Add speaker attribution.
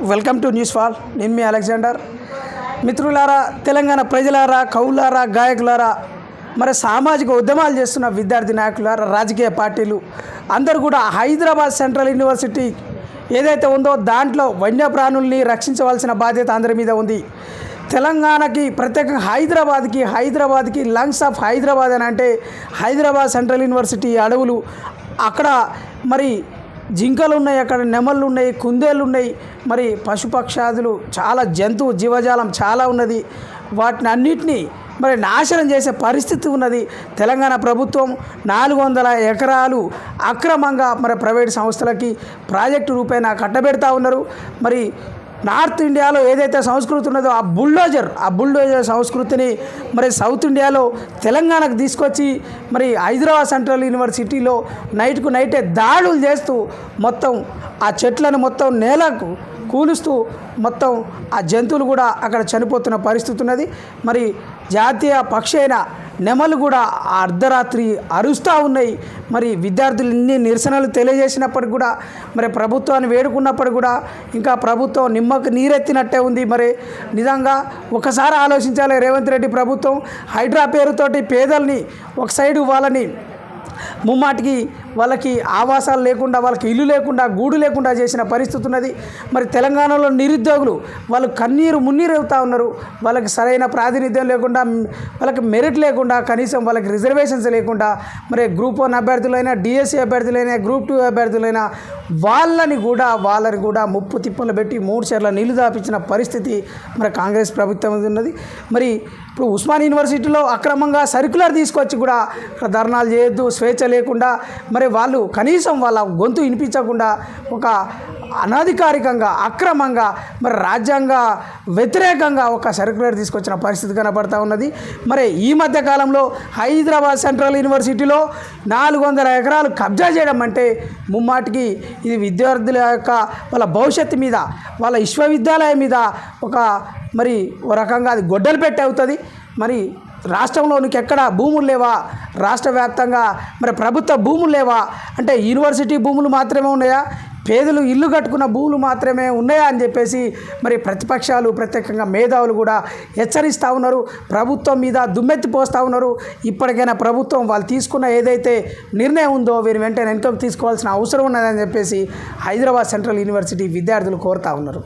Speaker 1: Welcome to news fall. నేను మీ Alexander. మిత్రులారా, తెలంగాణ ప్రజలారా, కవులారా, గాయకులారా, మరి సామాజిక ఉద్యమాలు చేస్తున్న విద్యార్థి నాయకులారా, రాజకీయ పార్టీలు అందరూ కూడా హైదరాబాద్ సెంట్రల్ యూనివర్సిటీ ఏదైతే ఉందో దాంట్లో వన్యప్రాణుల్ని రక్షించవలసిన బాధ్యత అందరి మీద ఉంది. తెలంగాణకి ప్రత్యేకంగా హైదరాబాద్కి లంగ్స్ ఆఫ్ హైదరాబాద్ అని అంటే హైదరాబాద్ సెంట్రల్ యూనివర్సిటీ అడవులు, అక్కడ మరి జింకలు ఉన్నాయి, అక్కడ నెమళ్ళు ఉన్నాయి, కుందేళ్ళు ఉన్నాయి, మరి పశుపక్షాదులు చాలా జీవజాలం చాలా ఉన్నది. వాటిని అన్నిటినీ మరి నాశనం చేసే పరిస్థితి ఉన్నది. తెలంగాణ ప్రభుత్వం 400 ఎకరాలు అక్రమంగా మరి ప్రైవేట్ సంస్థలకి ప్రాజెక్టు రూపేణా కట్టబెడతా ఉన్నారు. మరి నార్త్ ఇండియాలో ఏదైతే సంస్కృతి ఉన్నదో ఆ బుల్డోజర్ సంస్కృతిని మరి సౌత్ ఇండియాలో తెలంగాణకు తీసుకొచ్చి మరి హైదరాబాద్ సెంట్రల్ యూనివర్సిటీలో నైట్కు నైటే దాడులు చేస్తూ మొత్తం ఆ చెట్లను మొత్తం నేలకు కూలుస్తూ మొత్తం ఆ జంతువులు కూడా అక్కడ చనిపోతున్న పరిస్థితి ఉన్నది. మరి జాతీయ పక్షి అయిన నెమలు కూడా అర్ధరాత్రి అరుస్తూ ఉన్నాయి. మరి విద్యార్థులు ఇన్ని నిరసనలు తెలియజేసినప్పటికి కూడా, మరి ప్రభుత్వాన్ని వేడుకున్నప్పటికి కూడా ఇంకా ప్రభుత్వం నిమ్మకు నీరెత్తినట్టే ఉంది. మరి నిజంగా ఒకసారి ఆలోచించాలి రేవంత్ రెడ్డి ప్రభుత్వం. హైడ్రా పేరుతోటి పేదల్ని ఒక సైడు వాళ్ళని ముమ్మాటికి వాళ్ళకి ఆవాసాలు లేకుండా, వాళ్ళకి ఇల్లు లేకుండా, గూడు లేకుండా చేసిన పరిస్థితి ఉన్నది. మరి తెలంగాణలో నిరుద్యోగులు వాళ్ళు మున్నీరు అవుతూ ఉన్నారు. వాళ్ళకి సరైన ప్రాతినిధ్యం లేకుండా, వాళ్ళకి మెరిట్ లేకుండా, కనీసం వాళ్ళకి రిజర్వేషన్స్ లేకుండా, మరి గ్రూప్ 1 అభ్యర్థులైనా, డిఎస్సి అభ్యర్థులైనా, గ్రూప్ 2 అభ్యర్థులైనా వాళ్ళని కూడా ముప్పు తిప్పలు పెట్టి 3 సార్లు నీళ్లు దాపించిన పరిస్థితి మరి కాంగ్రెస్ ప్రభుత్వం ఉన్నది. మరి ఇప్పుడు ఉస్మాన్ యూనివర్సిటీలో అక్రమంగా సర్క్యులర్ తీసుకొచ్చి కూడా ధర్నాలు చేయొద్దు, స్వేచ్ఛ లేకుండా, మరి వాళ్ళు కనీసం వాళ్ళ గొంతు వినిపించకుండా ఒక అనధికారికంగా అక్రమంగా మరి రాజ్యాంగ వ్యతిరేకంగా ఒక సర్క్యులర్ తీసుకొచ్చిన పరిస్థితి కనపడతా ఉన్నది. మరి ఈ మధ్య కాలంలో హైదరాబాద్ సెంట్రల్ యూనివర్సిటీలో 400 ఎకరాలు కబ్జా చేయడం అంటే ముమ్మాటికి ఇది విద్యార్థుల యొక్క వాళ్ళ భవిష్యత్తు మీద, వాళ్ళ విశ్వవిద్యాలయం మీద ఒక మరి ఓ రకంగా అది గొడ్డలు పెట్టి అవుతుంది. మరి రాష్ట్రంలో నీకు ఎక్కడ భూములు లేవా, రాష్ట్ర వ్యాప్తంగా మరి ప్రభుత్వ భూములు లేవా అంటే యూనివర్సిటీ భూములు మాత్రమే ఉన్నాయా, పేదలు ఇల్లు కట్టుకున్న భూములు మాత్రమే ఉన్నాయా అని చెప్పేసి మరి ప్రతిపక్షాలు ప్రత్యేకంగా మేధావులు కూడా హెచ్చరిస్తూ ఉన్నారు. ప్రభుత్వం మీద దుమ్మెత్తి పోస్తూ ఉన్నారు. ఇప్పటికైనా ప్రభుత్వం వాళ్ళు తీసుకున్న ఏదైతే నిర్ణయం ఉందో వీరు వెంటనే వెనుకకు తీసుకోవాల్సిన అవసరం ఉన్నదని చెప్పేసి హైదరాబాద్ సెంట్రల్ యూనివర్సిటీ విద్యార్థులు కోరుతూ ఉన్నారు.